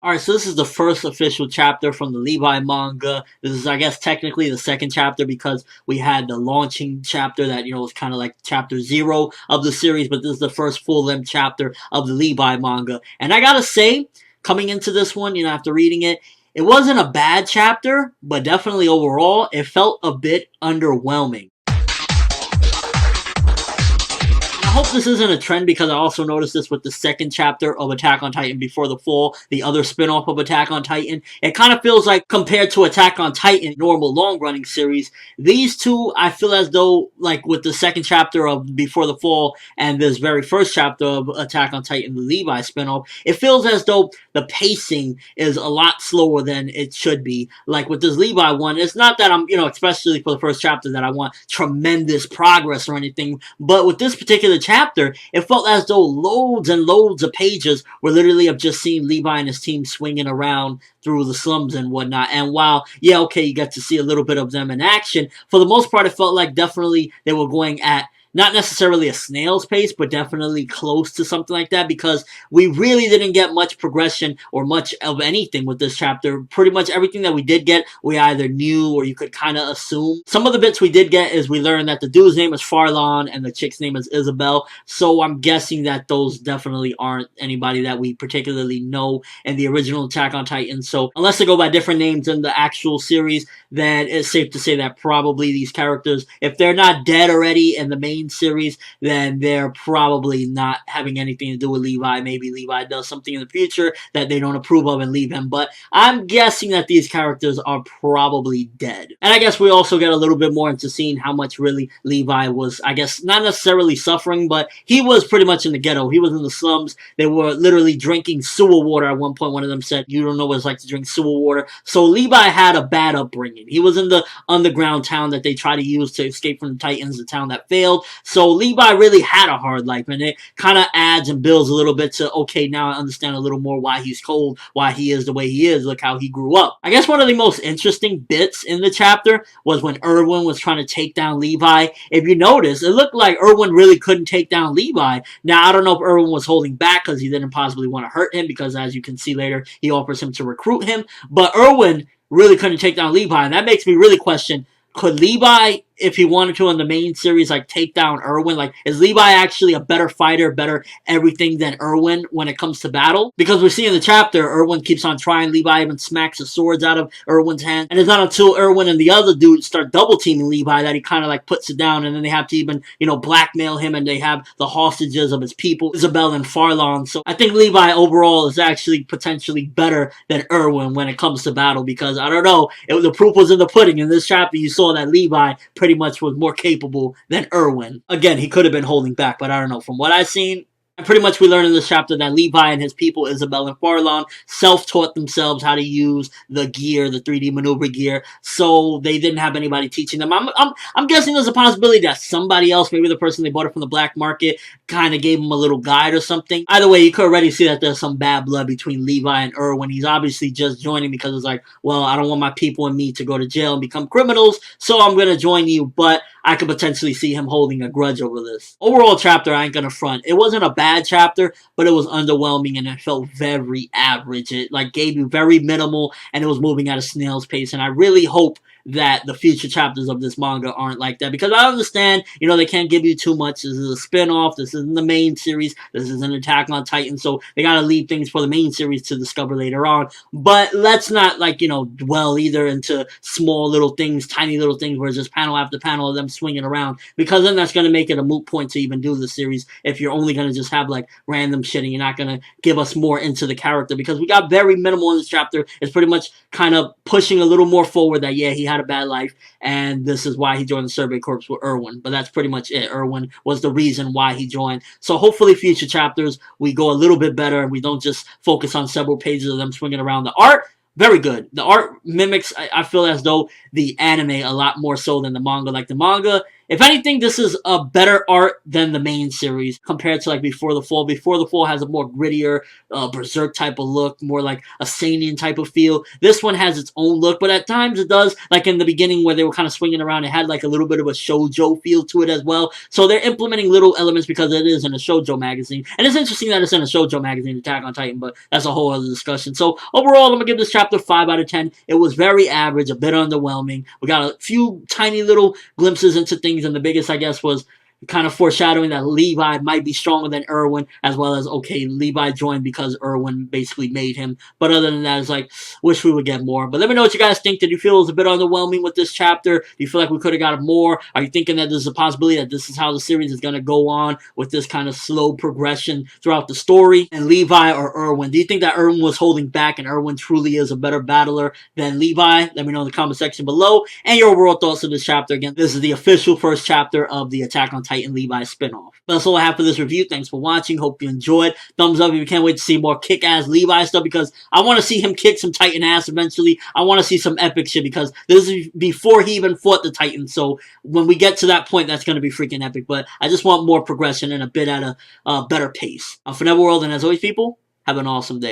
Alright, so this is the first official chapter from the Levi manga. This is, I guess, technically the second chapter because we had the launching chapter that, was kind of like chapter 0 of the series, but this is the first full-length chapter of the Levi manga. And I gotta say, coming into this one, after reading it, it wasn't a bad chapter, but definitely overall, it felt a bit underwhelming. I hope this isn't a trend because I also noticed this with the second chapter of Attack on Titan Before the Fall, the other spin-off of Attack on Titan. It kind of feels like, compared to Attack on Titan, normal long-running series, these two, I feel as though, like with the second chapter of Before the Fall and this very first chapter of Attack on Titan, the Levi spin-off, it feels as though the pacing is a lot slower than it should be. Like with this Levi one, it's not that I'm, especially for the first chapter, that I want tremendous progress or anything, but with this particular chapter, it felt as though loads and loads of pages were literally of just seeing Levi and his team swinging around through the slums and whatnot. And while, yeah, okay, you get to see a little bit of them in action, for the most part, it felt like definitely they were going at not necessarily a snail's pace, but definitely close to something like that, because we really didn't get much progression or much of anything with this chapter. Pretty much everything that we did get, we either knew or you could kind of assume. Some of the bits we did get is we learned that the dude's name is Farlon and the chick's name is Isabel, so I'm guessing that those definitely aren't anybody that we particularly know in the original Attack on Titan. So unless they go by different names in the actual series, then it's safe to say that probably these characters, if they're not dead already in the main series, then they're probably not having anything to do with Levi. Maybe Levi does something in the future that they don't approve of and leave him, but I'm guessing that these characters are probably dead. And I guess we also get a little bit more into seeing how much really Levi was, I guess, not necessarily suffering, but he was pretty much in the ghetto. He was in the slums. They were literally drinking sewer water. At one point, one of them said, "You don't know what it's like to drink sewer water." So Levi had a bad upbringing. He was in the underground town that they try to use to escape from the Titans, the town that failed. So Levi really had a hard life, and it kind of adds and builds a little bit to, okay, now I understand a little more why he's cold, why he is the way he is, look how he grew up. I guess one of the most interesting bits in the chapter was when Erwin was trying to take down Levi. If you notice, it looked like Erwin really couldn't take down Levi. Now, I don't know if Erwin was holding back because he didn't possibly want to hurt him, because as you can see later, he offers him to recruit him, but Erwin really couldn't take down Levi, and that makes me really question, could Levi, if he wanted to in the main series, like, take down Erwin? Like, is Levi actually a better fighter, better everything than Erwin when it comes to battle? Because we see in the chapter, Erwin keeps on trying. Levi even smacks the swords out of Erwin's hand. And it's not until Erwin and the other dude start double-teaming Levi that he kind of, like, puts it down. And then they have to even, blackmail him, and they have the hostages of his people, Isabel and Farlon. So I think Levi overall is actually potentially better than Erwin when it comes to battle, because, I don't know, the proof was in the pudding. In this chapter, you saw that Levi pretty much was more capable than Erwin. Again, he could have been holding back, but I don't know. From what I've seen, and pretty much we learn in this chapter that Levi and his people, Isabel and Farlon, self-taught themselves how to use the gear, the 3D maneuver gear, so they didn't have anybody teaching them. I'm guessing there's a possibility that somebody else, maybe the person they bought it from the black market, kind of gave them a little guide or something. Either way, you could already see that there's some bad blood between Levi and Erwin. He's obviously just joining because it's like, well, I don't want my people and me to go to jail and become criminals, so I'm going to join you, but I could potentially see him holding a grudge over this. Overall chapter, I ain't gonna front. It wasn't a bad chapter, but it was underwhelming and it felt very average. It gave you very minimal, and it was moving at a snail's pace, and I really hope that the future chapters of this manga aren't like that, because I understand, they can't give you too much. This is a spin-off. This isn't the main series. This is an Attack on Titan, so they gotta leave things for the main series to discover later on. But let's not, dwell either into small little things, tiny little things where it's just panel after panel of them swinging around, because then that's gonna make it a moot point to even do the series if you're only gonna just have, random shit and you're not gonna give us more into the character, because we got very minimal in this chapter. It's pretty much kind of pushing a little more forward that, yeah, he had a bad life, and this is why he joined the Survey Corps with Erwin. But that's pretty much it. Erwin was the reason why he joined. So hopefully future chapters, we go a little bit better, and we don't just focus on several pages of them swinging around. The art, very good. The art mimics, I feel as though, the anime a lot more so than the manga. Like, the manga, If anything, this is a better art than the main series compared to like Before the Fall. Before the Fall has a more grittier, berserk type of look, more like a seinen type of feel. This one has its own look, but at times it does, like in the beginning where they were kind of swinging around, it had like a little bit of a shoujo feel to it as well. So they're implementing little elements because it is in a shoujo magazine. And it's interesting that it's in a shoujo magazine, Attack on Titan, but that's a whole other discussion. So overall, I'm going to give this chapter 5 out of 10. It was very average, a bit underwhelming. We got a few tiny little glimpses into things, and the biggest, I guess, was kind of foreshadowing that Levi might be stronger than Erwin, as well as, okay, Levi joined because Erwin basically made him. But other than that, it's like, wish we would get more. But let me know what you guys think. Did you feel it was a bit underwhelming with this chapter? Do you feel like we could have got more? Are you thinking that there's a possibility that this is how the series is going to go on, with this kind of slow progression throughout the story? And Levi or Erwin? Do you think that Erwin was holding back and Erwin truly is a better battler than Levi? Let me know in the comment section below. And your overall thoughts of this chapter. Again, this is the official first chapter of the Attack on Titan Levi spinoff. That's all I have for this review. Thanks for watching. Hope you enjoyed. Thumbs up if you can't wait to see more kick-ass Levi stuff, because I want to see him kick some Titan ass eventually. I want to see some epic shit, because this is before he even fought the Titan. So when we get to that point, that's going to be freaking epic. But I just want more progression and a bit at a better pace. For Netherworld, and as always, people, have an awesome day.